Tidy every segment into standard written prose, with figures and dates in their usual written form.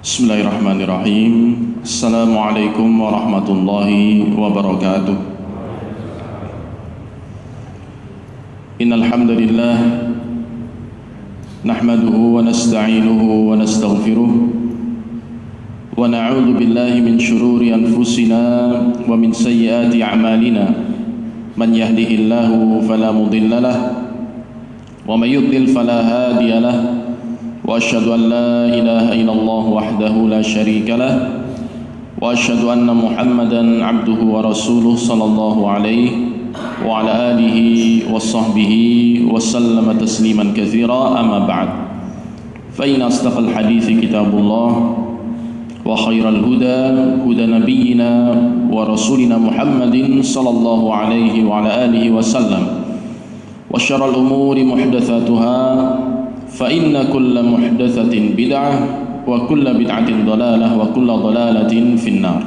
Bismillahirrahmanirrahim. Assalamualaikum warahmatullahi wabarakatuh. Innal hamdalillah nahmaduhu wa nasta'inuhu wa nastaghfiruh wa na'udzu billahi min shururi anfusina wa min sayyiati a'malina. Man yahdihillahu fala mudilla lahu wa may yudlil fala hadiya lahu. وأشهد أن لا إله إلا الله وحده لا شريك له وأشهد أن محمدا عبده ورسوله صلى الله عليه وعلى آله وصحبه وسلم تسليما كثيرا. أما بعد، فإن أصدق الحديث كتاب الله وخير الهدى هدى نبينا ورسولنا محمد صلى الله عليه وعلى آله وسلم وشر الأمور محدثاتها فإن كل محدثة بدعة وكل بدعة ضلالة وكل ضلالة في النار.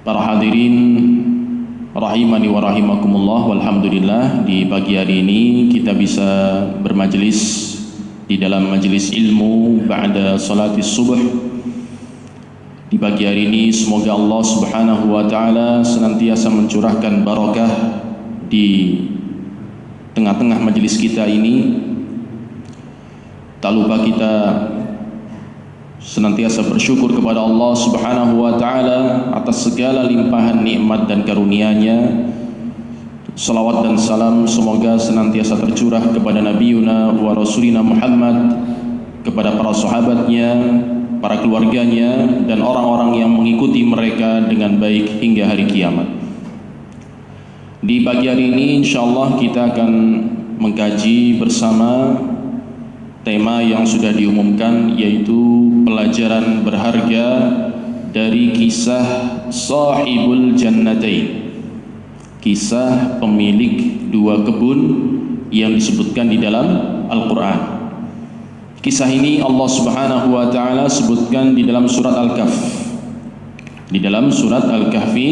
Para hadirin rahimani wa rahimakumullah, walhamdulillah, di pagi hari ini kita bisa bermajelis di dalam majelis ilmu ba'da salatis subuh. Di pagi hari ini semoga Allah Subhanahu wa taala senantiasa mencurahkan barakah di tengah-tengah majelis kita ini. Tak lupa kita senantiasa bersyukur kepada Allah Subhanahu wa taala atas segala limpahan nikmat dan karunia-Nya. Salawat dan salam semoga senantiasa tercurah kepada Nabiuna wa Rasulina Muhammad, kepada para sahabatnya, para keluarganya, dan orang-orang yang mengikuti mereka dengan baik hingga hari kiamat. Di pagi hari ini insyaallah kita akan mengkaji bersama tema yang sudah diumumkan, yaitu pelajaran berharga dari kisah Sahibul Jannatain, kisah pemilik dua kebun yang disebutkan di dalam Al-Quran. Kisah ini Allah Subhanahu wa taala sebutkan di dalam surat Al-Kahf. Di dalam surat Al-Kahfi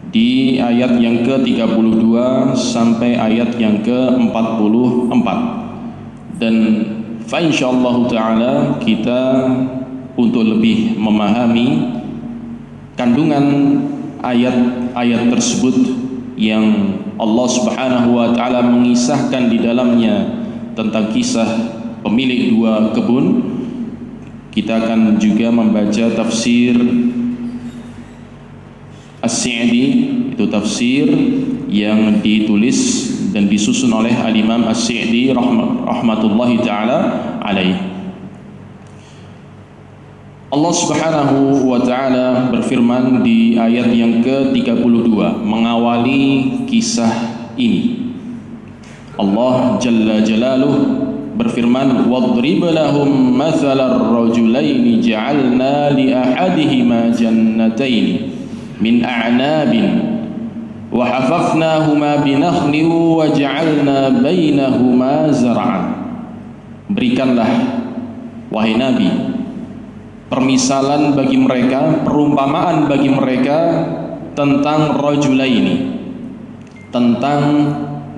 di ayat yang ke-32 sampai ayat yang ke-44. Dan insyaallah ta'ala kita untuk lebih memahami kandungan ayat-ayat tersebut yang Allah Subhanahu wa ta'ala mengisahkan di dalamnya tentang kisah pemilik dua kebun, kita akan juga membaca tafsir As-Sa'di, itu tafsir yang ditulis dan disusun oleh Al-Imam As-Sa'di rahmatullahi ta'ala alaih. Allah Subhanahu wa ta'ala berfirman di ayat yang ke-32 mengawali kisah ini. Allah Jalla Jalaluh berfirman, وَاضْرِبْ لَهُمْ مَثَلَ الرَّجُلَيْنِ جَعَلْنَا لِأَحَدِهِمَا جَنَّتَيْنِ مِنْ أَعْنَابٍ وَحَفَفْنَاهُمَا بِنَخْلٍ وَجَعَلْنَا بَيْنَهُمَا زَرْعًا. Berikanlah wahai Nabi permisalan bagi mereka, perumpamaan bagi mereka tentang rajulaini, tentang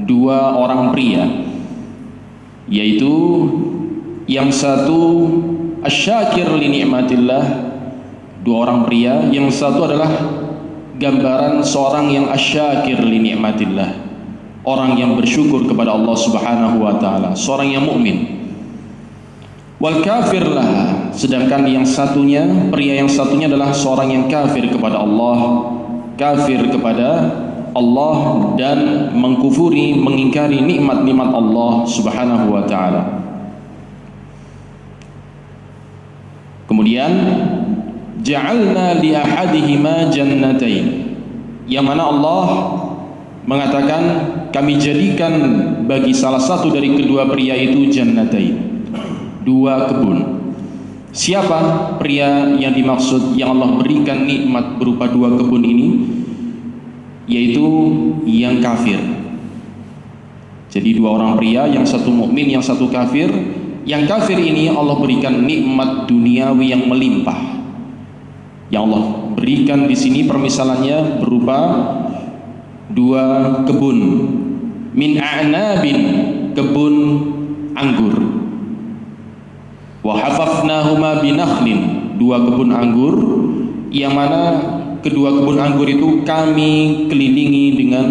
dua orang pria, yaitu yang satu asyakir li ni'matillah, dua orang pria, yang satu adalah gambaran seorang yang asyakir li ni'matillah, orang yang bersyukur kepada Allah Subhanahu wa taala, seorang yang mukmin. Wal kafir lah, sedangkan yang satunya, pria yang satunya adalah seorang yang kafir kepada Allah, kafir kepada Allah dan mengkufuri, mengingkari nikmat-nikmat Allah Subhanahu wa taala. Kemudian ja'alna li ahadihima jannatain, yang mana Allah mengatakan kami jadikan bagi salah satu dari kedua pria itu jannatain, dua kebun. Siapa pria yang dimaksud yang Allah berikan nikmat berupa dua kebun ini? Yaitu yang kafir. Jadi dua orang pria, yang satu mukmin, yang satu kafir. Yang kafir ini Allah berikan nikmat duniawi yang melimpah. Yang Allah berikan di sini permisalannya berupa dua kebun, min a'nabin, kebun anggur, Wa hafafnahuma binakhlin, 2 kebun anggur yang mana kedua kebun anggur itu kami kelilingi dengan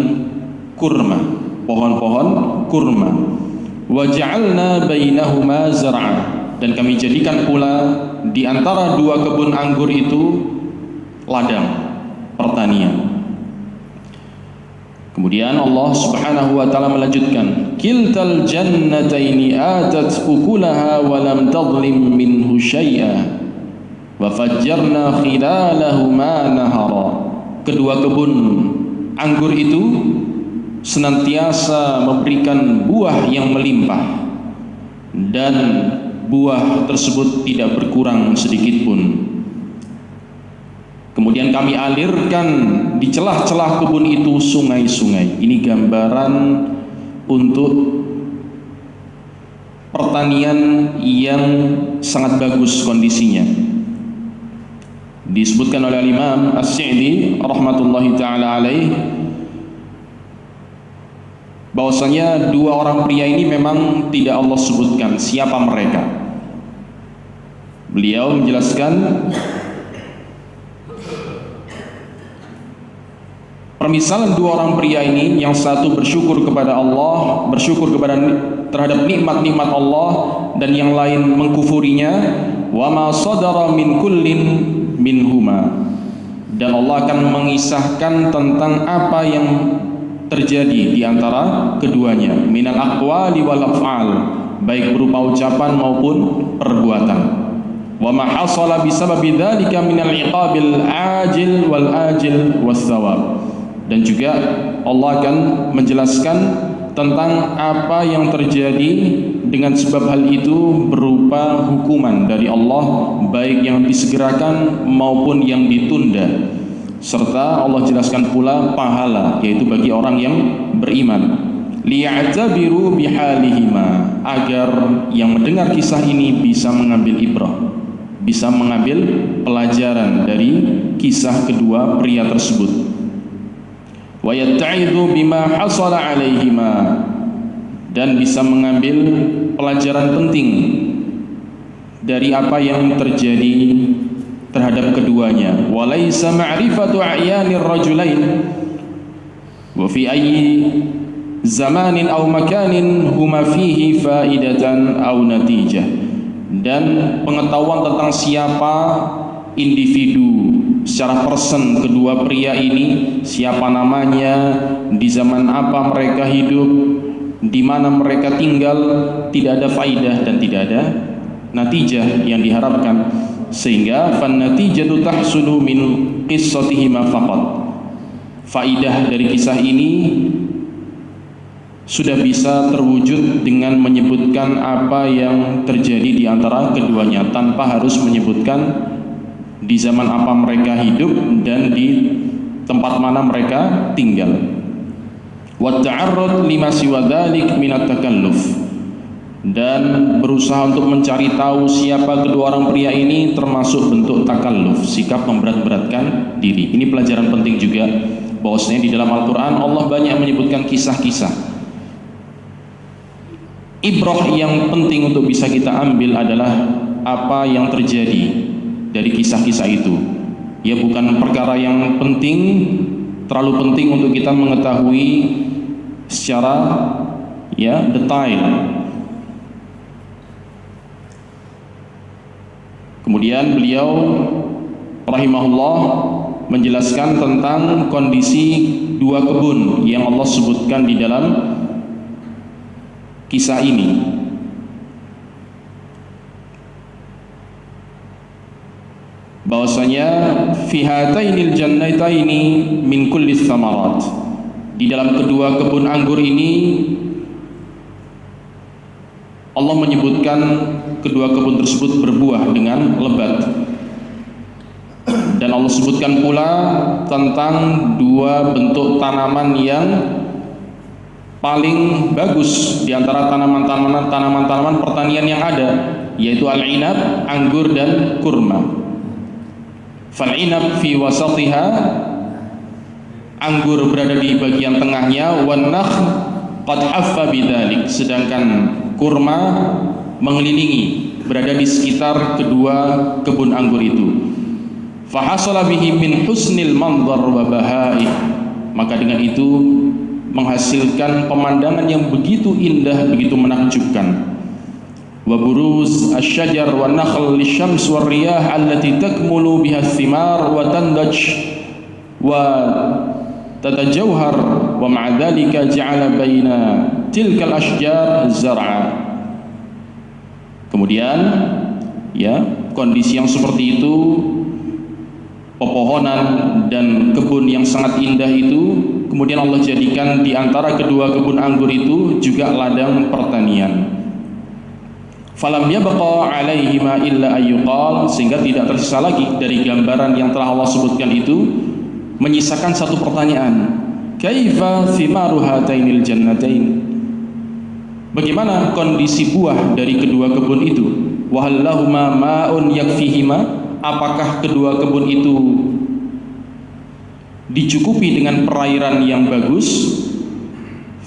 kurma, pohon-pohon kurma. Wa ja'alna bainahuma zar'a, dan kami jadikan pula di antara 2 kebun anggur itu ladang pertanian. Kemudian Allah Subhanahu wa taala melanjutkan, kiltal jannataini atat ukulaha wa lam tadhlim minhu syai'a wa fajjarna khilalahuma nahara. Kedua kebun anggur itu senantiasa memberikan buah yang melimpah, dan buah tersebut tidak berkurang sedikit pun. Kemudian kami alirkan di celah-celah kebun itu sungai-sungai. Ini gambaran untuk pertanian yang sangat bagus kondisinya. Disebutkan oleh Imam As-Sa'di rahmatullahi taala alaih bahwasanya 2 orang pria ini memang tidak Allah sebutkan siapa mereka. Beliau menjelaskan permisalan 2 orang pria ini, yang satu bersyukur kepada Allah, bersyukur terhadap nikmat-nikmat Allah, dan yang lain mengkufurinya. Wa ma sadara min kullin minhuma, dan Allah akan mengisahkan tentang apa yang terjadi di antara keduanya, minal aqwali wal af'al, baik berupa ucapan maupun perbuatan. Wa ma hasala bisababi dzalika minal iqabil ajil wal ajil was thawab, dan juga Allah akan menjelaskan tentang apa yang terjadi dengan sebab hal itu berupa hukuman dari Allah, baik yang disegerakan maupun yang ditunda, serta Allah jelaskan pula pahala, yaitu bagi orang yang beriman. Liya'tabiru bihalihima, agar yang mendengar kisah ini bisa mengambil ibrah, bisa mengambil pelajaran dari kisah kedua pria tersebut. Wa yatta'idhu bima hasala alaihima, dan bisa mengambil pelajaran penting dari apa yang terjadi terhadap keduanya. Wa laisa ma'rifatu a'yanir rajulain wa fi ayyi zamanin aw makanin huma fihi faidatan aw natijah, dan pengetahuan tentang siapa individu secara person kedua pria ini, siapa namanya, di zaman apa mereka hidup, di mana mereka tinggal, tidak ada faidah dan tidak ada natijah yang diharapkan, sehingga fan natijatu tahsulu min qissatihima faqat. Faidah dari kisah ini sudah bisa terwujud dengan menyebutkan apa yang terjadi di antara keduanya, tanpa harus menyebutkan di zaman apa mereka hidup dan di tempat mana mereka tinggal. Wa ta'arrud lima siwa dzalik minat takalluf, dan berusaha untuk mencari tahu siapa kedua orang pria ini termasuk bentuk takalluf, sikap memberat-beratkan diri. Ini pelajaran penting juga, bahwasanya di dalam Al-Qur'an Allah banyak menyebutkan kisah-kisah. Ibrah yang penting untuk bisa kita ambil adalah apa yang terjadi dari kisah-kisah itu. Ya, bukan perkara yang penting, terlalu penting untuk kita mengetahui secara detail. Kemudian beliau rahimahullah menjelaskan tentang kondisi 2 kebun yang Allah sebutkan di dalam kisah ini. Bahwasanya fi hatainil jannataini min kulli thamarat, di dalam kedua kebun anggur ini Allah menyebutkan kedua kebun tersebut berbuah dengan lebat, dan Allah sebutkan pula tentang 2 bentuk tanaman yang paling bagus di antara tanaman-tanaman pertanian yang ada, yaitu al-inab, anggur, dan kurma. Fal-inab fi wasatiha, anggur berada di bagian tengahnya, wan nakhl qad haffa bidzalik, sedangkan kurma mengelilingi berada di sekitar kedua kebun anggur itu. Fahasala bihi min husnil manzar wa bahai, maka dengan itu menghasilkan pemandangan yang begitu indah, begitu menakjubkan. Wa buruz asy-syajar wa nakhl lisyams war riyah allati takmulu biha thimar wa tandaj wa tatajawhar, wa ma'a dzalika ja'ala baina tilkal asyjar zar'a. Kemudian ya, kondisi yang seperti itu, pepohonan dan kebun yang sangat indah itu, kemudian Allah jadikan di antara kedua kebun anggur itu juga ladang pertanian. Falam yabqa alaihima illa ayyuqal, sehingga tidak tersisa lagi dari gambaran yang telah Allah sebutkan itu, menyisakan satu pertanyaan, kaifa thimaru hatainil jannatain, bagaimana kondisi buah dari kedua kebun itu, wa hal lahuma ma'un yakfihima, apakah kedua kebun itu dicukupi dengan perairan yang bagus.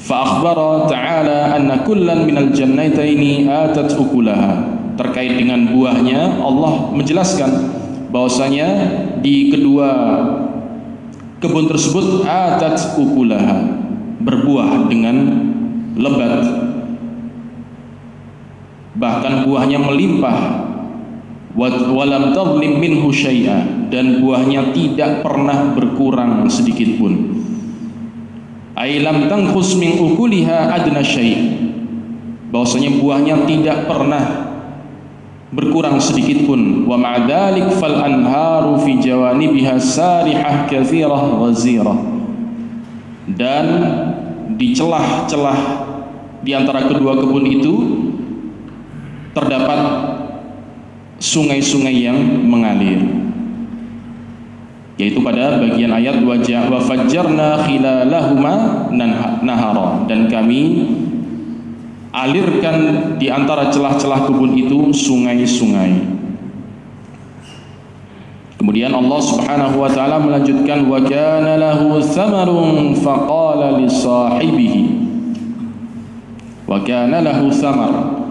Fa akhbara ta'ala anna kullan minal jannataini atat ukulaha, terkait dengan buahnya Allah menjelaskan bahwasanya di kedua kebun tersebut atat ukulaha, berbuah dengan lebat, bahkan buahnya melimpah. Walam tadlim minhu syai'a, dan buahnya tidak pernah berkurang sedikit pun. Ai lam tanqus min ukuliha adna syai', bahwasanya buahnya tidak pernah berkurang sedikit pun. Wa ma'dzalik fal anharu fi jawanibiha sarihah katsirah ghazirah, dan di celah-celah di antara kedua kebun itu terdapat sungai-sungai yang mengalir, yaitu pada bagian ayat wa fajjarna khilalahuma nahara, dan kami alirkan di antara celah-celah kebun itu sungai-sungai. Kemudian Allah Subhanahu wa taala melanjutkan, wa kana lahu thamarun faqala li sahibihi, wa kana lahu thamar,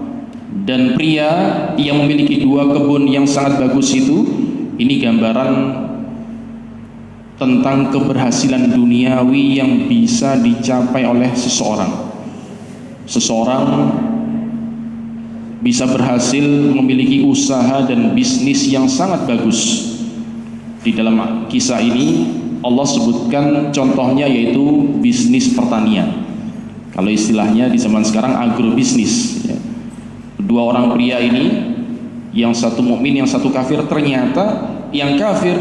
dan pria yang memiliki dua kebun yang sangat bagus itu, ini gambaran tentang keberhasilan duniawi yang bisa dicapai oleh seseorang. Seseorang bisa berhasil memiliki usaha dan bisnis yang sangat bagus. Di dalam kisah ini Allah sebutkan contohnya, yaitu bisnis pertanian. Kalau istilahnya di zaman sekarang agrobisnis ya. Dua orang pria ini, yang satu mukmin, yang satu kafir, ternyata yang kafir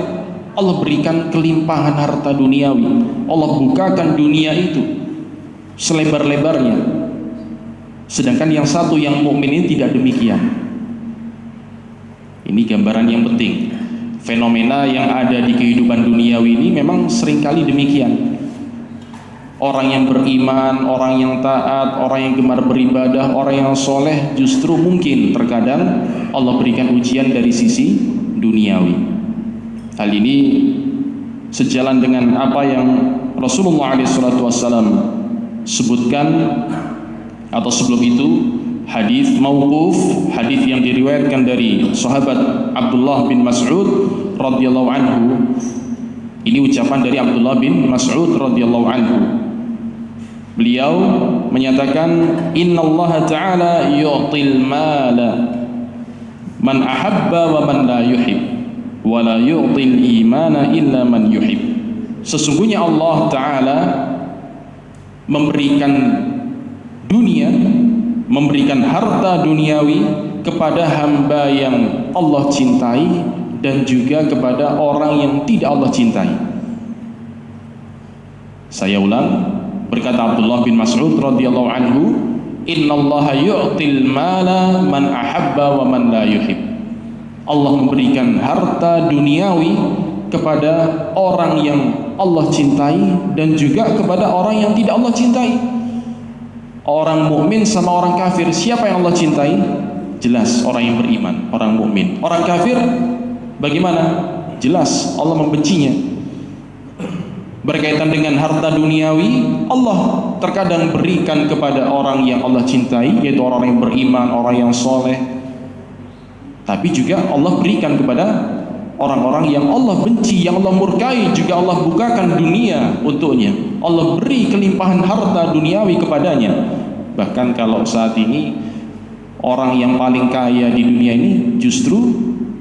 Allah berikan kelimpahan harta duniawi, Allah bukakan dunia itu selebar-lebarnya, sedangkan yang satu yang mukmin ini tidak demikian. Ini gambaran yang penting. Fenomena yang ada di kehidupan duniawi ini memang seringkali demikian. Orang yang beriman, orang yang taat, orang yang gemar beribadah, orang yang soleh, justru mungkin terkadang Allah berikan ujian dari sisi duniawi. Hal ini sejalan dengan apa yang Rasulullah SAW sebutkan, atau sebelum itu hadis mauquf, hadis yang diriwayatkan dari sahabat Abdullah bin Mas'ud radhiyallahu anhu. Ini ucapan dari Abdullah bin Mas'ud radhiyallahu anhu. Beliau menyatakan, innallaha ta'ala yu'til mala man ahabba wa man la yuhib, wa la yu'til imana illa man yuhib. Sesungguhnya Allah Ta'ala memberikan dunia, memberikan harta duniawi kepada hamba yang Allah cintai, dan juga kepada orang yang tidak Allah cintai. Saya ulang, berkata Abdullah bin Mas'ud radhiyallahu anhu, innallaha yu'til mala man ahabba wa man la yuhib. Allah memberikan harta duniawi kepada orang yang Allah cintai dan juga kepada orang yang tidak Allah cintai. Orang mukmin sama orang kafir, siapa yang Allah cintai? Jelas orang yang beriman, orang mukmin. Orang kafir bagaimana? Jelas Allah membencinya. Berkaitan dengan harta duniawi, Allah terkadang berikan kepada orang yang Allah cintai, yaitu orang yang beriman, orang yang soleh. tapi juga Allah berikan kepada orang-orang yang Allah benci, yang Allah murkai, juga Allah bukakan dunia untuknya. Allah beri kelimpahan harta duniawi kepadanya. Bahkan kalau saat ini orang yang paling kaya di dunia ini justru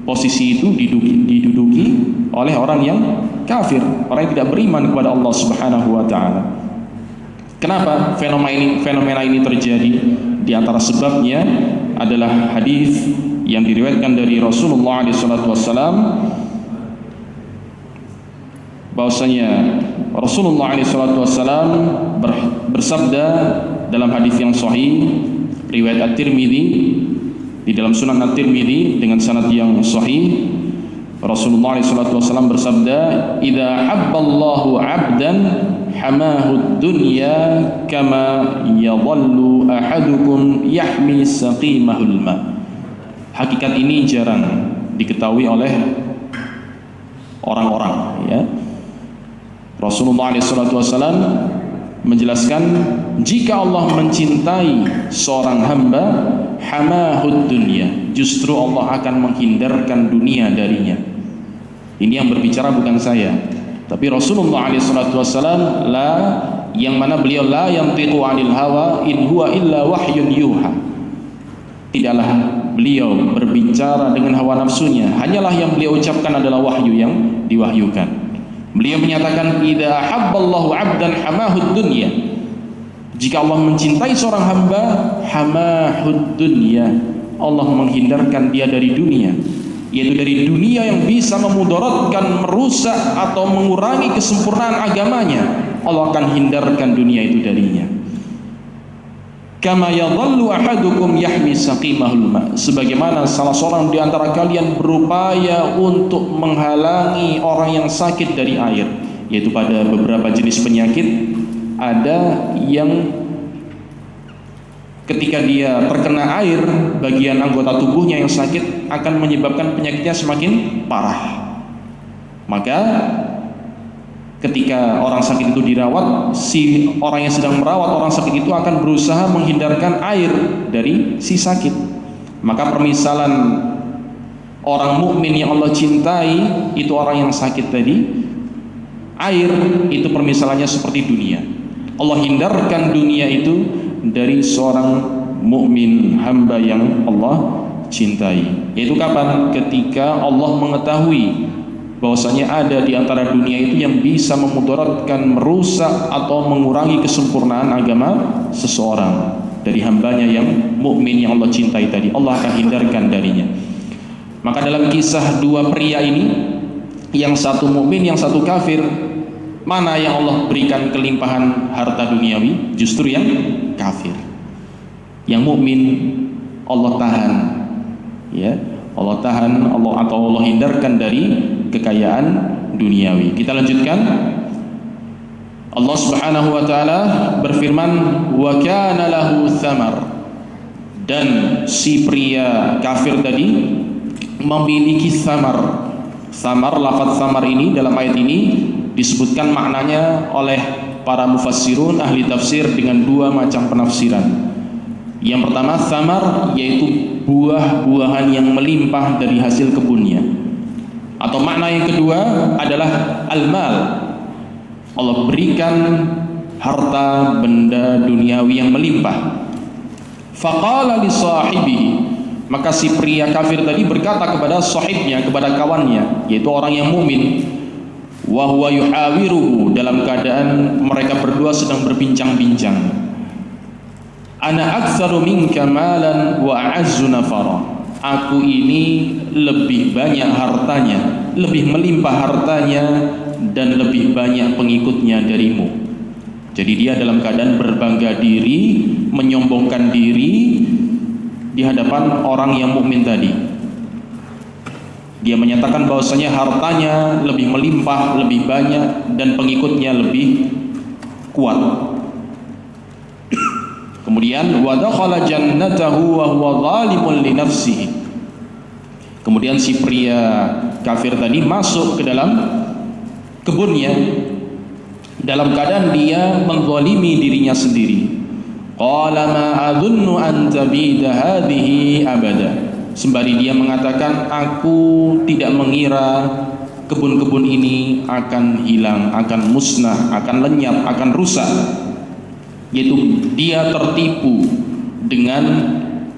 posisi itu diduduki oleh orang yang kafir, orang yang tidak beriman kepada Allah Subhanahu wa taala. Kenapa fenomena ini terjadi? Di antara sebabnya adalah hadis yang diriwayatkan dari Rasulullah SAW, bahwasanya Rasulullah SAW bersabda dalam hadis yang sahih riwayat At-Tirmidzi, di dalam Sunan At-Tirmidzi dengan sanad yang sahih, Rasulullah SAW bersabda, "Idza habballahu 'abdan hamahu dunya kama yadhallu ahadukum yahmi saqimahul ma." Hakikat ini jarang diketahui oleh orang-orang, ya. Rasulullah SAW menjelaskan, jika Allah mencintai seorang hamba, hamahud dunya, justru Allah akan menghindarkan dunia darinya. Ini yang berbicara bukan saya, tapi Rasulullah SAW, yang mana beliau la yantiqu 'anil hawa in huwa illa wahyun yuha. Tidaklah beliau berbicara dengan hawa nafsunya, hanyalah yang beliau ucapkan adalah wahyu yang diwahyukan. Beliau menyatakan, idza habballahu 'abdan hamahud dunya, jika Allah mencintai seorang hamba, hamahud dunya, Allah menghindarkan dia dari dunia, yaitu dari dunia yang bisa memudaratkan, merusak atau mengurangi kesempurnaan agamanya. Allah akan hindarkan dunia itu darinya. Kama yadhallu ahadukum yahmi saqimahul ma, sebagaimana salah seorang di antara kalian berupaya untuk menghalangi orang yang sakit dari air, yaitu pada beberapa jenis penyakit ada yang ketika dia terkena air, bagian anggota tubuhnya yang sakit akan menyebabkan penyakitnya semakin parah. Maka ketika orang sakit itu dirawat, si orang yang sedang merawat orang sakit itu akan berusaha menghindarkan air dari si sakit. Maka permisalan orang mukmin yang Allah cintai itu orang yang sakit tadi, air itu permisalannya seperti dunia. Allah hindarkan dunia itu dari seorang mukmin, hamba yang Allah cintai. Yaitu kapan? Ketika Allah mengetahui bahwasanya ada di antara dunia itu yang bisa memudaratkan, merusak atau mengurangi kesempurnaan agama seseorang dari hambanya yang mukmin yang Allah cintai tadi, Allah akan hindarkan darinya. Maka dalam kisah dua pria ini, yang satu mukmin, yang satu kafir, mana yang Allah berikan kelimpahan harta duniawi? Justru yang kafir. Yang mukmin Allah tahan, ya, Allah tahan, Allah hindarkan dari kekayaan duniawi. Kita lanjutkan. Allah Subhanahu wa taala berfirman, "Wa kana lahu thamar." Dan si pria kafir tadi memiliki thamar. Thamar, lafaz thamar ini dalam ayat ini disebutkan maknanya oleh para mufassirun, ahli tafsir dengan dua macam penafsiran. Yang pertama, thamar yaitu buah-buahan yang melimpah dari hasil kebunnya. Atau makna yang kedua adalah al-mal. Allah berikan harta benda duniawi yang melimpah. Faqala li sahibihi, maka si pria kafir tadi berkata kepada sahibnya, kepada kawannya, yaitu orang yang mukmin, wa huwa yuhawiruhu, dalam keadaan mereka berdua sedang berbincang-bincang, ana aktsaru minka malan wa a'azzu nafara, aku ini lebih banyak hartanya, lebih melimpah hartanya, dan lebih banyak pengikutnya darimu. Jadi dia dalam keadaan berbangga diri, menyombongkan diri di hadapan orang yang mukmin tadi. Dia menyatakan bahwasanya hartanya lebih melimpah, lebih banyak, dan pengikutnya lebih kuat. Kemudian wa dakhala jannatahu wa huwa zalimun li nafsihi. Kemudian si pria kafir tadi masuk ke dalam kebunnya dalam keadaan dia menzalimi dirinya sendiri. Qala ma adunnu an tabida hadhihi abada. sembari dia mengatakan, aku tidak mengira kebun-kebun ini akan hilang, akan musnah, akan lenyap, akan rusak. Yaitu dia tertipu dengan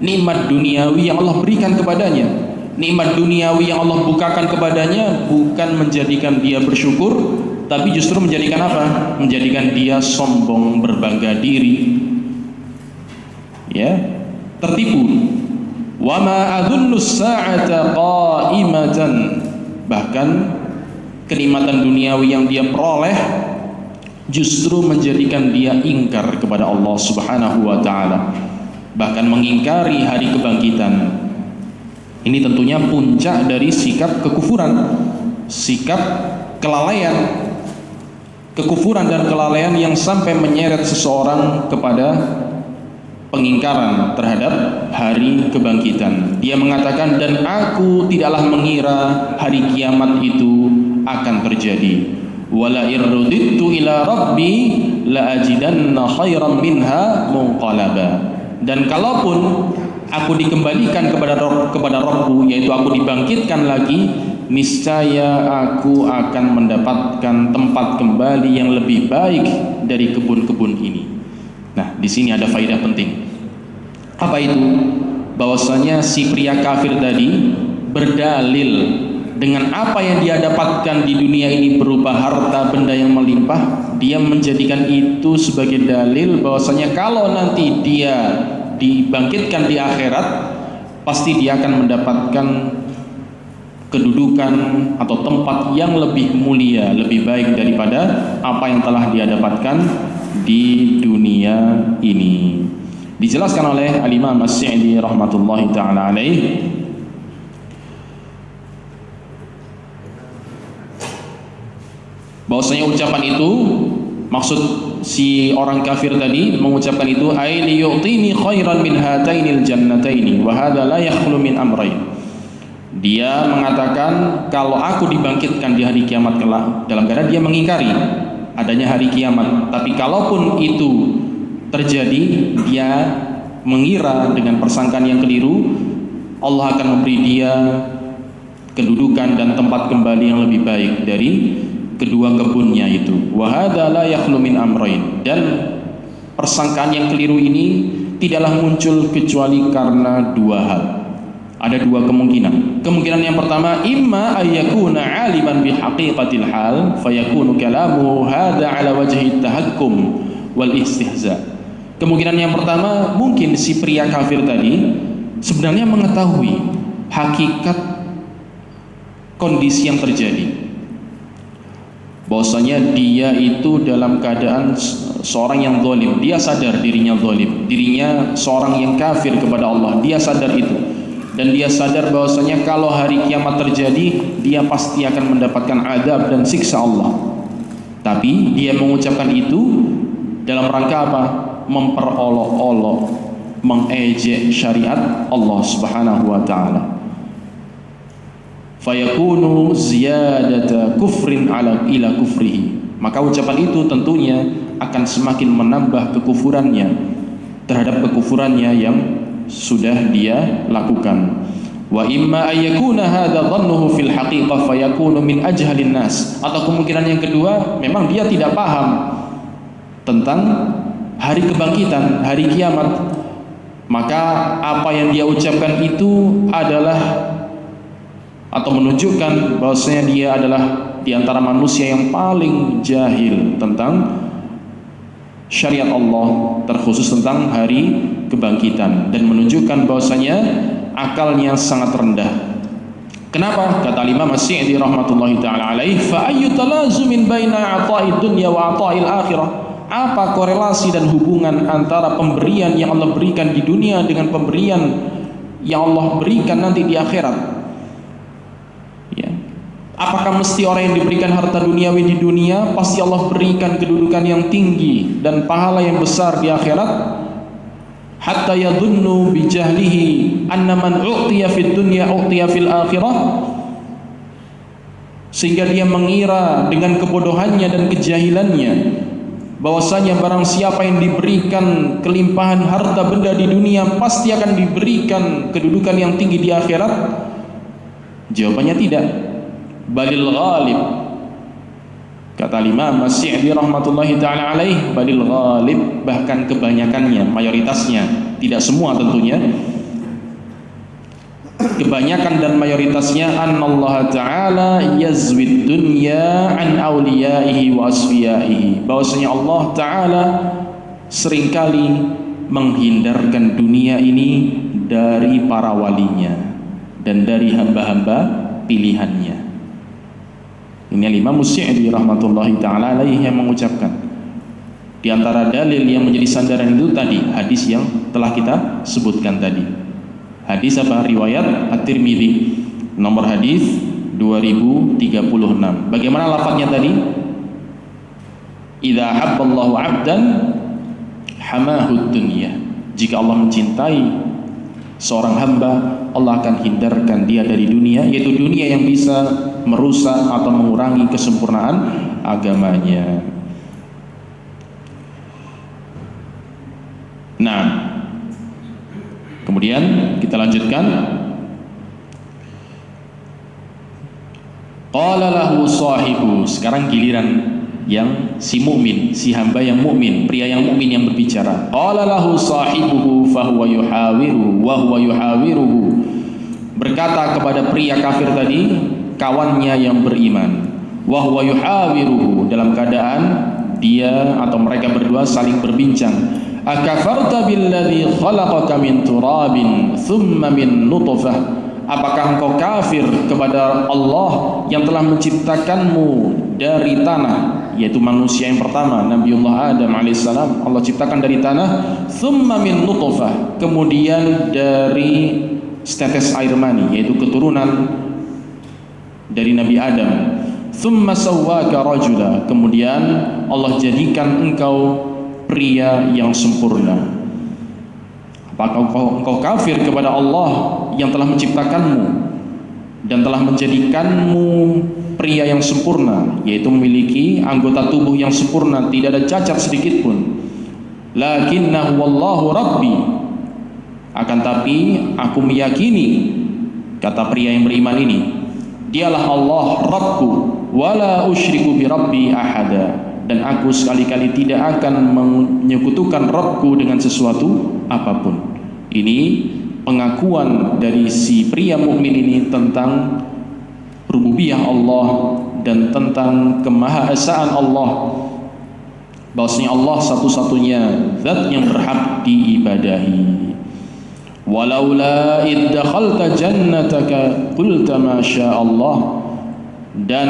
nikmat duniawi yang Allah berikan kepadanya. Nikmat duniawi yang Allah bukakan kepadanya bukan menjadikan dia bersyukur, tapi justru menjadikan apa? Menjadikan dia sombong, berbangga diri. Ya, tertipu. Wa ma adunnu as-sa'ata qa'imatan. Bahkan kenikmatan duniawi yang dia peroleh justru menjadikan dia ingkar kepada Allah Subhanahu wa taala. Bahkan mengingkari hari kebangkitan. Ini tentunya puncak dari sikap kekufuran, sikap kelalaian, kekufuran dan kelalaian yang sampai menyeret seseorang kepada pengingkaran terhadap hari kebangkitan. Dia mengatakan, dan aku tidaklah mengira hari kiamat itu akan terjadi. Wala irruditu ila rabbi la ajidanna khairan minha munqalaba. Dan kalaupun aku dikembalikan kepada Rabbku, yaitu aku dibangkitkan lagi, niscaya aku akan mendapatkan tempat kembali yang lebih baik dari kebun-kebun ini. Nah, di sini ada faedah penting. Apa itu? Bahwasanya si pria kafir tadi berdalil dengan apa yang dia dapatkan di dunia ini berupa harta benda yang melimpah. Dia menjadikan itu sebagai dalil bahwasanya kalau nanti dia dibangkitkan di akhirat, pasti dia akan mendapatkan kedudukan atau tempat yang lebih mulia, lebih baik daripada apa yang telah dia dapatkan di dunia ini. Dijelaskan oleh Al-Imam As-Sa'di rahmatullahi ta'ala alaih, bahwasanya ucapan itu, maksud si orang kafir tadi mengucapkan itu, ay liyu'tini khairan min hatainil jannataini wa hadha la yakhlu min amrayn. Dia mengatakan kalau aku dibangkitkan di hari kiamat kelak, dalam keadaan dia mengingkari adanya hari kiamat, tapi kalaupun itu terjadi, dia mengira dengan persangkaan yang keliru, Allah akan memberi dia kedudukan dan tempat kembali yang lebih baik dari kedua kebunnya itu. Wa hadza la yakhlu min amrayn. Dan persangkaan yang keliru ini tidaklah muncul kecuali karena dua hal. Ada dua kemungkinan. Kemungkinan yang pertama, imma ayyakuna aliman bi haqiqatil hal fayakunu kalamuhu hadza ala wajhi tahakkum wal istihza. Kemungkinan yang pertama, mungkin si pria kafir tadi sebenarnya mengetahui hakikat kondisi yang terjadi, bahwasanya dia itu dalam keadaan seorang yang zalim. Dia sadar dirinya zalim, dirinya seorang yang kafir kepada Allah. Dia sadar itu, dan dia sadar bahwasanya kalau hari kiamat terjadi, dia pasti akan mendapatkan azab dan siksa Allah. Tapi dia mengucapkan itu dalam rangka apa? Memperolok-olok, mengejek syariat Allah Subhanahu wa taala. Fayakunu ziyadata kufrin ala ila kufrihi. Maka ucapan itu tentunya akan semakin menambah kekufurannya terhadap kekufurannya yang sudah dia lakukan. Wa imma ayyakuna hadza dhannuhu fil haqiqah fayakunu min ajhalin nas. Atau kemungkinan yang kedua, memang dia tidak paham tentang hari kebangkitan, hari kiamat, maka apa yang dia ucapkan itu adalah atau menunjukkan bahwasanya dia adalah di antara manusia yang paling jahil tentang syariat Allah, terkhusus tentang hari kebangkitan, dan menunjukkan bahwasanya akalnya sangat rendah. Kenapa? Kata Imam As-Sa'di rahmatullahi ta'ala alaih, fa ayyu talazumin baina ata'id dunya wa ata'il akhirah. Apa korelasi dan hubungan antara pemberian yang Allah berikan di dunia dengan pemberian yang Allah berikan nanti di akhirat? Ya. Apakah mesti orang yang diberikan harta duniawi di dunia pasti Allah berikan kedudukan yang tinggi dan pahala yang besar di akhirat? Hatta yadhunnu bi jahlihi anna man u'tiya fid dunya u'tiya fil akhirah, sehingga dia mengira dengan kebodohannya dan kejahilannya bahwasanya barang siapa yang diberikan kelimpahan harta benda di dunia pasti akan diberikan kedudukan yang tinggi di akhirat? Jawabannya tidak. Balil ghalib, kata Imam As-Sa'di rahmatullahi ta'ala alaih, balil ghalib, bahkan kebanyakannya, mayoritasnya, tidak semua tentunya, kebanyakan dan mayoritasnya, annallaha ta'ala yazwid dunya an awliyaihi wa asfiyaihi, bahwasanya Allah ta'ala seringkali menghindarkan dunia ini dari para walinya dan dari hamba-hamba pilihannya. Ini Imam As-Sa'di rahmatullahi ta'ala alaihi yang mengucapkan. Di antara dalil yang menjadi sandaran itu tadi hadis yang telah kita sebutkan tadi. Hadis apa? Riwayat At-Tirmidzi, nomor hadis 2036. Bagaimana lafadznya tadi? Idza habballahu 'abdan hamahud dunya. Jika Allah mencintai seorang hamba, Allah akan hindarkan dia dari dunia, yaitu dunia yang bisa merusak atau mengurangi kesempurnaan agamanya. Nah, kemudian kita lanjutkan. Qala lahu sahibu, sekarang giliran yang si mukmin, si hamba yang mukmin, pria yang mukmin yang berbicara. Qala lahu sahibuhu fa huwa yuhawiru wa huwa yuhawiruhu, berkata kepada pria kafir tadi, kawannya yang beriman, wa huwa yuhawiruhu, dalam keadaan dia atau mereka berdua saling berbincang. Akafarta billadzi khalaqaka min turabin thumma min nutfah, apakah engkau kafir kepada Allah yang telah menciptakanmu dari tanah, yaitu manusia yang pertama Nabiullah Adam alaihissalam, Allah ciptakan dari tanah, thumma min nutfah, kemudian dari setetes air mani, yaitu keturunan dari Nabi Adam, thumma sawwaka rajula, kemudian Allah jadikan engkau pria yang sempurna. Apakah engkau kafir kepada Allah yang telah menciptakanmu dan telah menjadikanmu pria yang sempurna, yaitu memiliki anggota tubuh yang sempurna, tidak ada cacat sedikit pun. Lakinnahu wallahu rabbi, akan tapi aku meyakini, kata pria yang beriman ini, dialah Allah Rabbku, wala usyriku bi rabbi ahada, dan aku sekali-kali tidak akan menyekutukan Rabbku dengan sesuatu apapun. Ini pengakuan dari si pria mukmin ini tentang rububiyah Allah dan tentang kemahaesaan Allah, bahwasanya Allah satu-satunya zat yang berhak diibadahi. Walaula id dakhalta jannataka qulta ma syaa Allah, dan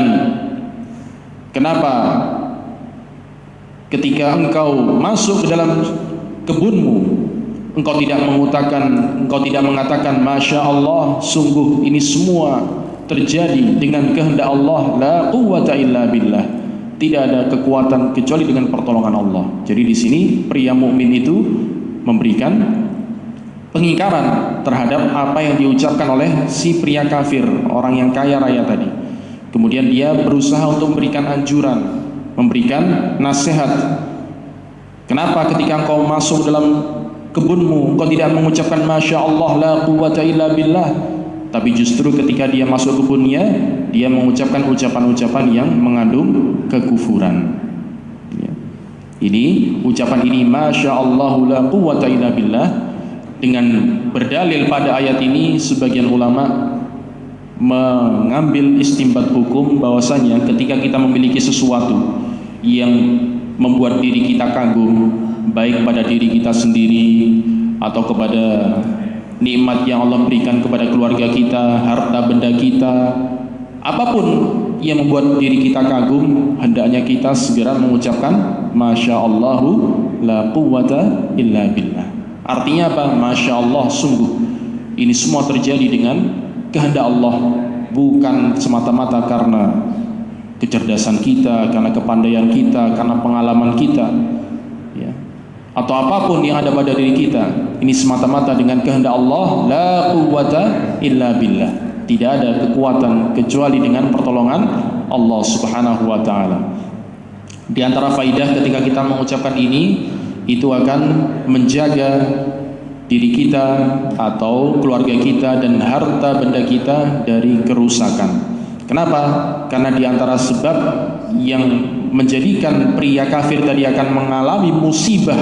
kenapa ketika engkau masuk ke dalam kebunmu engkau tidak mengatakan masya Allah, sungguh ini semua terjadi dengan kehendak Allah, la quwwata illa billah, tidak ada kekuatan kecuali dengan pertolongan Allah. Jadi di sini pria mukmin itu memberikan pengingkaran terhadap apa yang diucapkan oleh si pria kafir, orang yang kaya raya tadi. Kemudian dia berusaha untuk memberikan anjuran, memberikan nasihat. Kenapa ketika engkau masuk dalam kebunmu engkau tidak mengucapkan masya Allah, la quwwata illa billah, tapi justru ketika dia masuk kebunnya dia mengucapkan ucapan-ucapan yang mengandung kekufuran. Ya. Ini ucapan ini masya Allah la quwwata illa billah, dengan berdalil pada ayat ini sebagian ulama mengambil istimbat hukum bahwasanya ketika kita memiliki sesuatu yang membuat diri kita kagum, baik pada diri kita sendiri atau kepada nikmat yang Allah berikan kepada keluarga kita, harta benda kita, apapun yang membuat diri kita kagum, hendaknya kita segera mengucapkan masya Allahu la quwwata illa billah. Artinya apa? Masya Allah, sungguh ini semua terjadi dengan kehendak Allah, bukan semata-mata karena kecerdasan kita, karena kepandaian kita, karena pengalaman kita, ya, atau apapun yang ada pada diri kita. Ini semata-mata dengan kehendak Allah, la quwwata illa billah, tidak ada kekuatan kecuali dengan pertolongan Allah subhanahu wa ta'ala. Di antara faidah ketika kita mengucapkan ini, itu akan menjaga diri kita atau keluarga kita dan harta benda kita dari kerusakan. Kenapa? Karena di antara sebab yang menjadikan pria kafir tadi akan mengalami musibah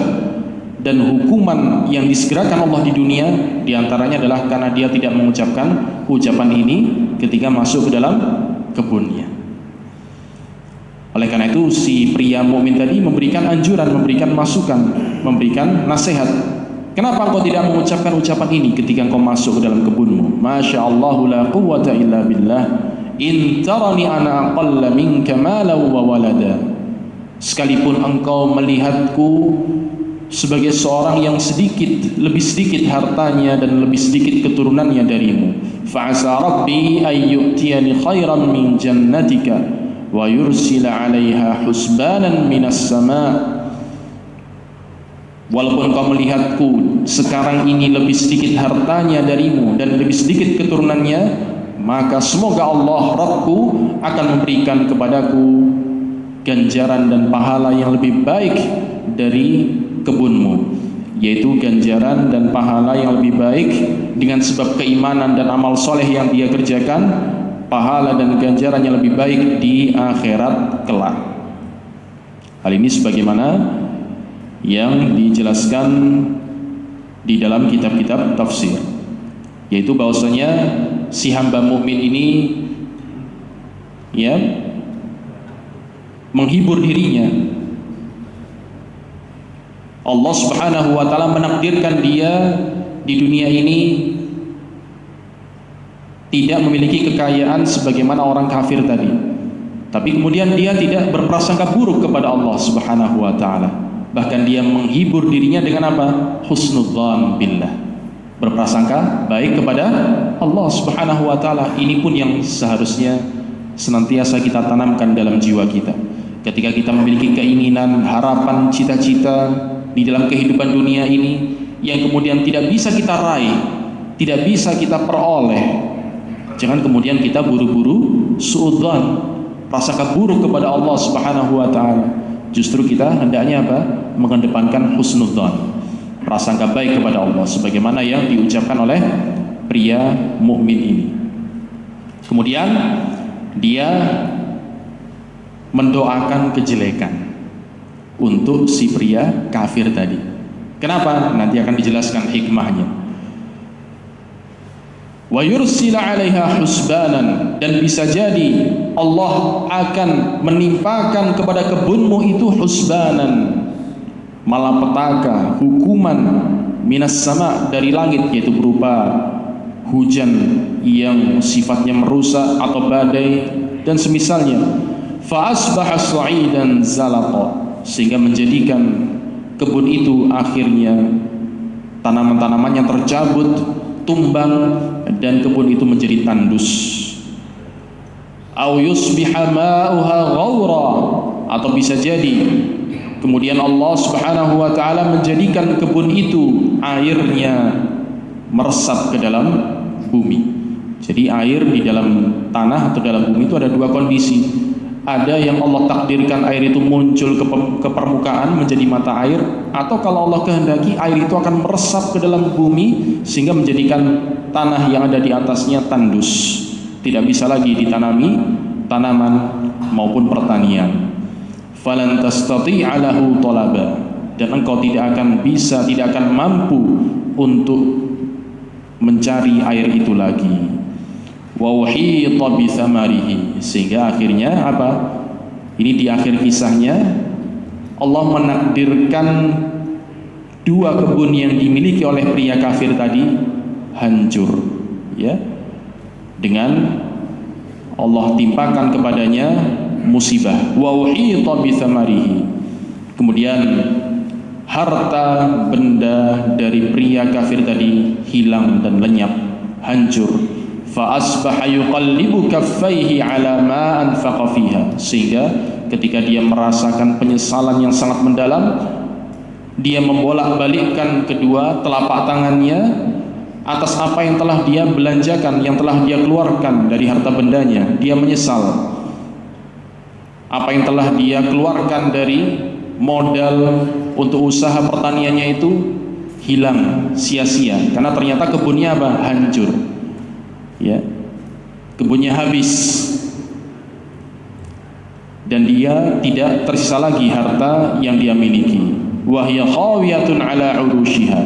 dan hukuman yang disegerakan Allah di dunia, di antaranya adalah karena dia tidak mengucapkan ucapan ini ketika masuk ke dalam kebunnya. Oleh karena itu si pria mukmin tadi memberikan anjuran, memberikan masukan, memberikan nasihat. Kenapa engkau tidak mengucapkan ucapan ini ketika engkau masuk ke dalam kebunmu? Masya Allah la quwwata illa billah. In tarani ana aqalla minka malan wa walada. Sekalipun engkau melihatku sebagai seorang yang lebih sedikit hartanya dan lebih sedikit keturunannya darimu, fa'asa rabbi ayyutiyani khairan min jannatika wa yursila 'alaiha husbanan minas sama'. Walaupun kau melihatku sekarang ini lebih sedikit hartanya darimu dan lebih sedikit keturunannya, maka semoga Allah Rabbku akan memberikan kepadaku ganjaran dan pahala yang lebih baik dari kebunmu, yaitu ganjaran dan pahala yang lebih baik dengan sebab keimanan dan amal soleh yang dia kerjakan, pahala dan ganjaran yang lebih baik di akhirat kelak. Hal ini sebagaimana yang dijelaskan di dalam kitab-kitab tafsir, yaitu bahwasanya si hamba mukmin ini ya menghibur dirinya. Allah Subhanahu wa taala menakdirkan dia di dunia ini tidak memiliki kekayaan sebagaimana orang kafir tadi, tapi kemudian dia tidak berprasangka buruk kepada Allah Subhanahu wa taala. Bahkan dia menghibur dirinya dengan apa? Husnudzan billah, berprasangka baik kepada Allah Subhanahu wa taala. Ini pun yang seharusnya senantiasa kita tanamkan dalam jiwa kita. Ketika kita memiliki keinginan, harapan, cita-cita di dalam kehidupan dunia ini yang kemudian tidak bisa kita raih, tidak bisa kita peroleh, jangan kemudian kita buru-buru suudzon, prasangka buruk kepada Allah Subhanahu wa taala. Justru kita hendaknya apa? Mengedepankan husnudzon, prasangka baik kepada Allah sebagaimana yang diucapkan oleh pria mukmin ini. Kemudian dia mendoakan kejelekan untuk si pria kafir tadi. Kenapa? Nanti akan dijelaskan hikmahnya. Wa yursila 'alaiha husbanan, dan bisa jadi Allah akan menimpakan kepada kebunmu itu husbanan, malapetaka, hukuman minas sama, dari langit, yaitu berupa hujan yang sifatnya merusak atau badai dan semisalnya. Fa asbaha sa'idan zalaqa, sehingga menjadikan kebun itu akhirnya tanaman-tanamannya tercabut, tumbang, dan kebun itu menjadi tandus. Au yusbiha ma'uha ghaura, atau bisa jadi kemudian Allah Subhanahu wa taala menjadikan kebun itu airnya meresap ke dalam bumi. Jadi air di dalam tanah atau dalam bumi itu ada dua kondisi. Ada yang Allah takdirkan air itu muncul ke permukaan menjadi mata air, atau kalau Allah kehendaki air itu akan meresap ke dalam bumi sehingga menjadikan tanah yang ada di atasnya tandus, tidak bisa lagi ditanami tanaman maupun pertanian. Falan tastati'a lahu talaba, dan engkau tidak akan bisa, tidak akan mampu untuk mencari air itu lagi. Wa uhita bi thamarihi, sehingga akhirnya apa? Ini di akhir kisahnya Allah menakdirkan dua kebun yang dimiliki oleh pria kafir tadi hancur, ya, dengan Allah timpakan kepadanya musibah. Wa uhita bi thamarihi, kemudian harta benda dari pria kafir tadi hilang dan lenyap, hancur. Fa asbaha yuqallibu kaffaihi ala ma anfaqa fiha, sehingga ketika dia merasakan penyesalan yang sangat mendalam, dia membolak-balikkan kedua telapak tangannya atas apa yang telah dia belanjakan, yang telah dia keluarkan dari harta bendanya. Dia menyesal. Apa yang telah dia keluarkan dari modal untuk usaha pertaniannya itu hilang, sia-sia, karena ternyata kebunnya apa? Hancur, ya, kebunnya habis, dan dia tidak tersisa lagi harta yang dia miliki. Wahya khawiyatun ala urushiha,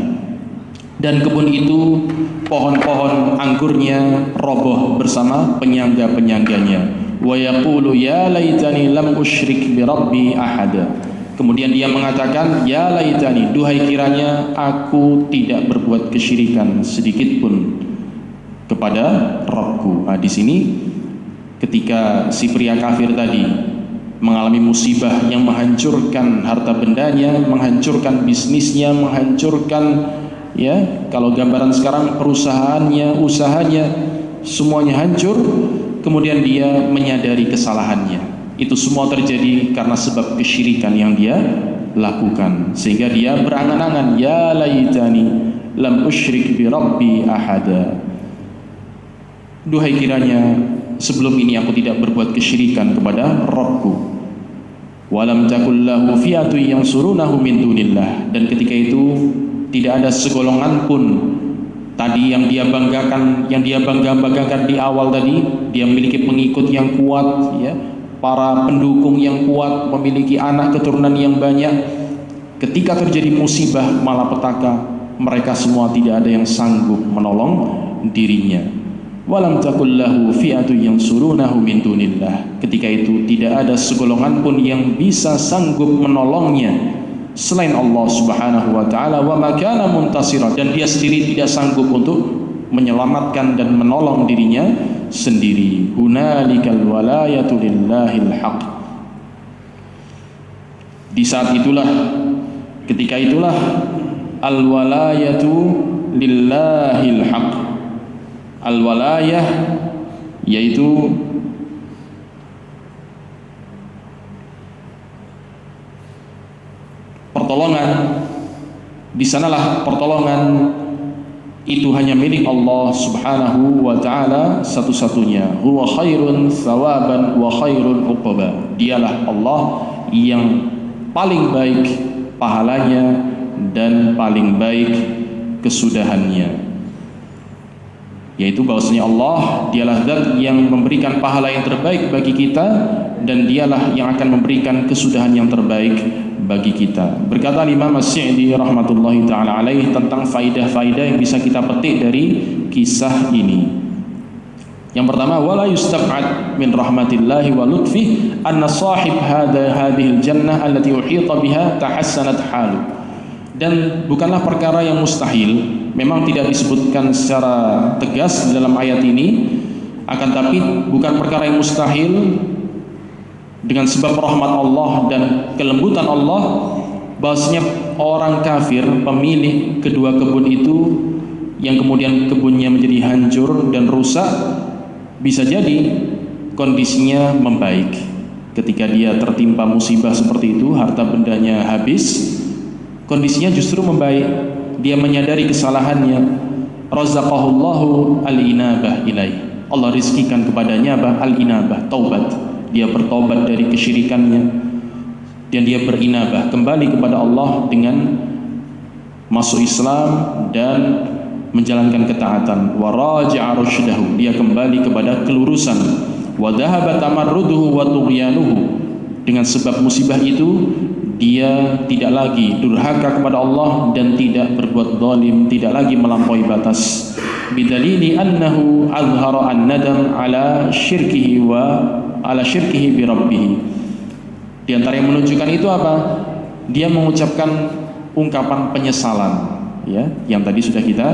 dan kebun itu pohon-pohon anggurnya roboh bersama penyangga-penyangganya. Wa yaqulu ya laitani lam usyrik bi rabbi ahada. Kemudian dia mengatakan, ya laitani, duhai kiranya aku tidak berbuat kesyirikan sedikit pun kepada Rabbku. Nah, di sini ketika si pria kafir tadi mengalami musibah yang menghancurkan harta bendanya, menghancurkan bisnisnya, menghancurkan, ya, kalau gambaran sekarang perusahaannya, usahanya, semuanya hancur. Kemudian dia menyadari kesalahannya. Itu semua terjadi karena sebab kesyirikan yang dia lakukan, sehingga dia berangan-angan, ya laitani lam usyrik bi rabbi ahada. Duhai kiranya sebelum ini aku tidak berbuat kesyirikan kepada Rabbku. Walam takul lahu fi'atu yansurunahu min dunillah, dan ketika itu tidak ada segolongan pun tadi yang dia banggakan, yang dia bangga-banggakan di awal tadi, dia memiliki pengikut yang kuat, ya, para pendukung yang kuat, memiliki anak keturunan yang banyak. Ketika terjadi musibah malapetaka, mereka semua tidak ada yang sanggup menolong dirinya. Walam takul lahu fi'atu yansurunahu min dunillah. Ketika itu tidak ada segolongan pun yang bisa sanggup menolongnya selain Allah Subhanahu wa taala, wa ma kana muntasira, dan dia sendiri tidak sanggup untuk menyelamatkan dan menolong dirinya sendiri. Hunalikal walayatu lillahil haq. Di saat itulah, ketika itulah, al walayatu lillahil haq. Al walayah yaitu pertolongan. Di sanalah pertolongan itu hanya milik Allah Subhanahu wa taala satu-satunya. Huwa khairun thawaban wa khairun uqba. Dialah Allah yang paling baik pahalanya dan paling baik kesudahannya. Yaitu bahwasanya Allah dialah zat yang memberikan pahala yang terbaik bagi kita, dan dialah yang akan memberikan kesudahan yang terbaik bagi kita. Berkata Imam As-Sa'di rahmatullahi ta'ala alaih tentang faidah-faidah yang bisa kita petik dari kisah ini. Yang pertama, wala yustab'ad min rahmatillahi wa lutfih anna sahib hadhil jannah allati uhita biha tahassanat halu. Dan bukanlah perkara yang mustahil, memang tidak disebutkan secara tegas dalam ayat ini, akan tapi bukan perkara yang mustahil dengan sebab rahmat Allah dan kelembutan Allah, bahwasanya orang kafir pemilik kedua kebun itu yang kemudian kebunnya menjadi hancur dan rusak, bisa jadi kondisinya membaik ketika dia tertimpa musibah seperti itu, harta bendanya habis, kondisinya justru membaik. Dia menyadari kesalahannya, razaqahullahu al-inabah ilaih, Allah rizkikan kepadanya al-inabah, taubat. Dia bertobat dari kesyirikannya dan dia berinabah, kembali kepada Allah dengan masuk Islam dan menjalankan ketaatan. Wa raja'a rusydahu, dia kembali kepada kelurusan. Wa dhahaba tamarruduhu wa tughyanuhu, dengan sebab musibah itu dia tidak lagi durhaka kepada Allah dan tidak berbuat zalim, tidak lagi melampaui batas. Bidalili annahu azhara an-nadam ala syirkihi wa ala syirkihi bi rabbih. Di antara yang menunjukkan itu apa? Dia mengucapkan ungkapan penyesalan, ya, yang tadi sudah kita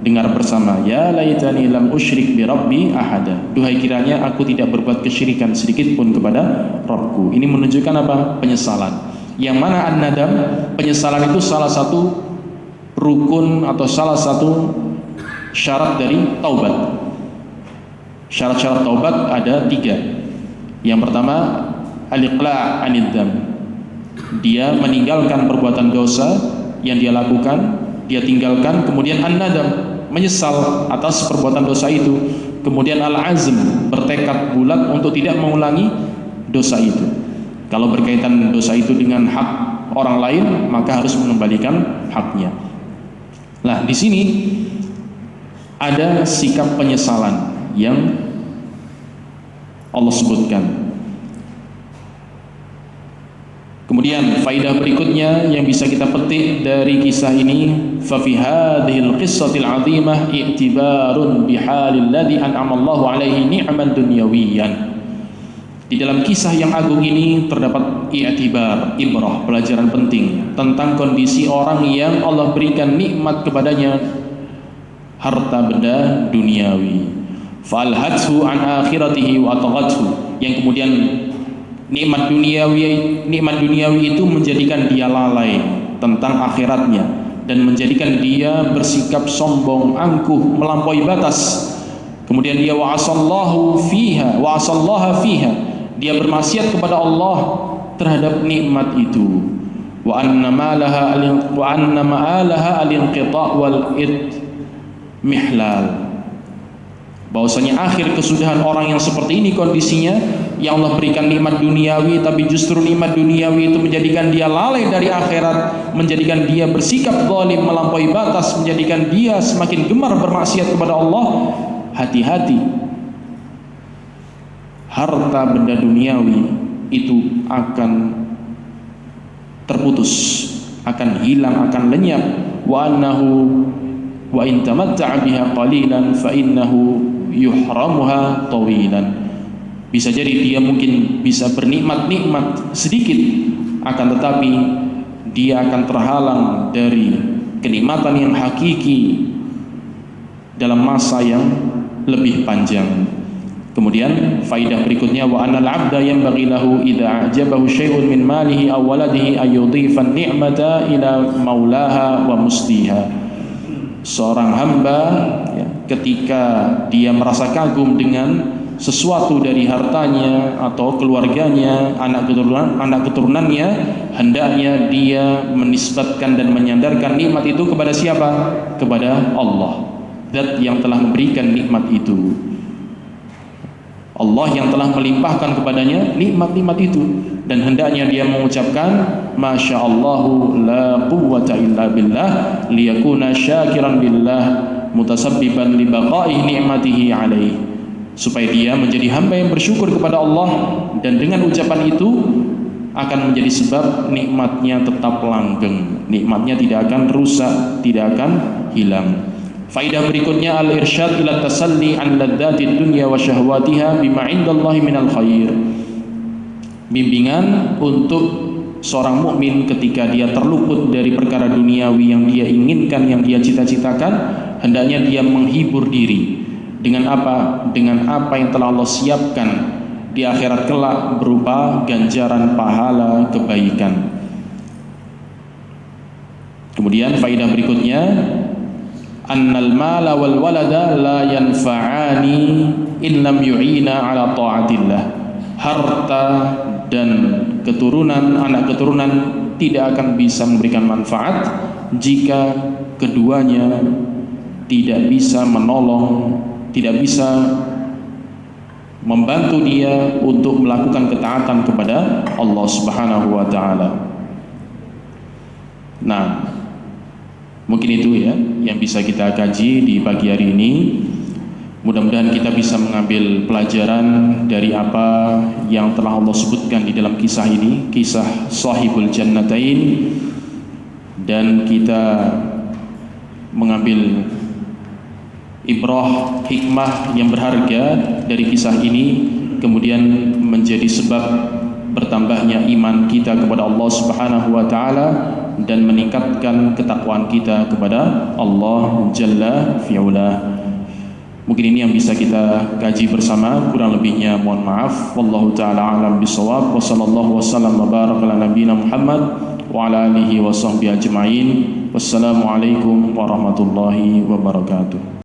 dengar bersama. Ya laitani lam usyrik bi rabbi ahada. Duhai kiranya aku tidak berbuat kesyirikan sedikit pun kepada Rabbku. Ini menunjukkan apa? Penyesalan. Yang mana an-nadam, penyesalan itu salah satu rukun atau salah satu syarat dari taubat. Syarat-syarat taubat ada 3. Yang pertama, al-iqla' anid dzam. Dia meninggalkan perbuatan dosa yang dia lakukan, dia tinggalkan. Kemudian an-nadam, menyesal atas perbuatan dosa itu. Kemudian al-azm, bertekad bulat untuk tidak mengulangi dosa itu. Kalau berkaitan dosa itu dengan hak orang lain, maka harus mengembalikan haknya. Nah, di sini ada sikap penyesalan yang Allah sebutkan. Kemudian faidah berikutnya yang bisa kita petik dari kisah ini, fa fi hadhil qissatil 'azimah i'tibarun bihalil ladzi an'ama Allahu 'alaihi ni'man dunyawiyyan. Di dalam kisah yang agung ini terdapat i'tibar, ibrah, pelajaran penting tentang kondisi orang yang Allah berikan nikmat kepadanya harta benda duniawi. Falhathu an akhiratihi wa taghathu, yang kemudian nikmat duniawi itu menjadikan dia lalai tentang akhiratnya dan menjadikan dia bersikap sombong, angkuh, melampaui batas. Kemudian dia wa'asallaha fiha, dia bermaksiat kepada Allah terhadap nikmat itu. Wa anna ma'alaha al-inqita' wal idmihlal. Bahwasanya akhir kesudahan orang yang seperti ini kondisinya, yang Allah berikan nikmat duniawi, tapi justru nikmat duniawi itu menjadikan dia lalai dari akhirat, menjadikan dia bersikap zalim, melampaui batas, menjadikan dia semakin gemar bermaksiat kepada Allah. Hati-hati, harta benda duniawi itu akan terputus, akan hilang, akan lenyap. Wa in tamatta'a biha qalilan fa innahu yuhramuha tawilan. Bisa jadi dia mungkin bisa bernikmat-nikmat sedikit, akan tetapi dia akan terhalang dari kenikmatan yang hakiki dalam masa yang lebih panjang. Kemudian faidah berikutnya, wa anal 'abda yanbaghi lahu idza a'jabahu syai'un min malihi aw waladihi ay yudhifa an-ni'mata ila maulaha wa musliha. Seorang hamba ya, ketika dia merasa kagum dengan sesuatu dari hartanya atau keluarganya, anak keturunannya, hendaknya dia menisbatkan dan menyandarkan nikmat itu kepada siapa? Kepada Allah, Zat yang telah memberikan nikmat itu. Allah yang telah melimpahkan kepadanya nikmat-nikmat itu, dan hendaknya dia mengucapkan Masya Allahu la quwwata illa billah liyakuna syakiran billah mutasabbiban li baqa'i ni'matihi alaih, supaya dia menjadi hamba yang bersyukur kepada Allah, dan dengan ucapan itu akan menjadi sebab nikmatnya tetap langgeng, nikmatnya tidak akan rusak, tidak akan hilang. Faidah berikutnya, al-irsyad ila tasalli an laddatid dunya wa syahwatiha bima indallahi minal khair. Bimbingan untuk seorang mukmin ketika dia terluput dari perkara duniawi yang dia inginkan, yang dia cita-citakan, hendaknya dia menghibur diri dengan apa? Dengan apa yang telah Allah siapkan di akhirat kelak berupa ganjaran pahala kebaikan. Kemudian faidah berikutnya, annal mala wal walada la yanfa'ani in lam yu'ina ala ta'atillah. Harta dan keturunan, anak keturunan tidak akan bisa memberikan manfaat jika keduanya tidak bisa menolong, tidak bisa membantu dia untuk melakukan ketaatan kepada Allah Subhanahu wa taala. Nah, mungkin itu ya yang bisa kita kaji di pagi hari ini. Mudah-mudahan kita bisa mengambil pelajaran dari apa yang telah Allah sebutkan di dalam kisah ini, kisah Shahibul Jannatain, dan kita mengambil ibrah, hikmah yang berharga dari kisah ini, kemudian menjadi sebab bertambahnya iman kita kepada Allah Subhanahu wa taala dan meningkatkan ketakwaan kita kepada Allah Jalla fi'ula. Mungkin ini yang bisa kita kaji bersama, kurang lebihnya mohon maaf. Wallahu taala alam bisawab. Wa sallallahu wasallam wa baraka ala nabiyina Muhammad wa ala alihi wa sahbihi ajma'in. Wassalamu alaikum warahmatullahi wabarakatuh.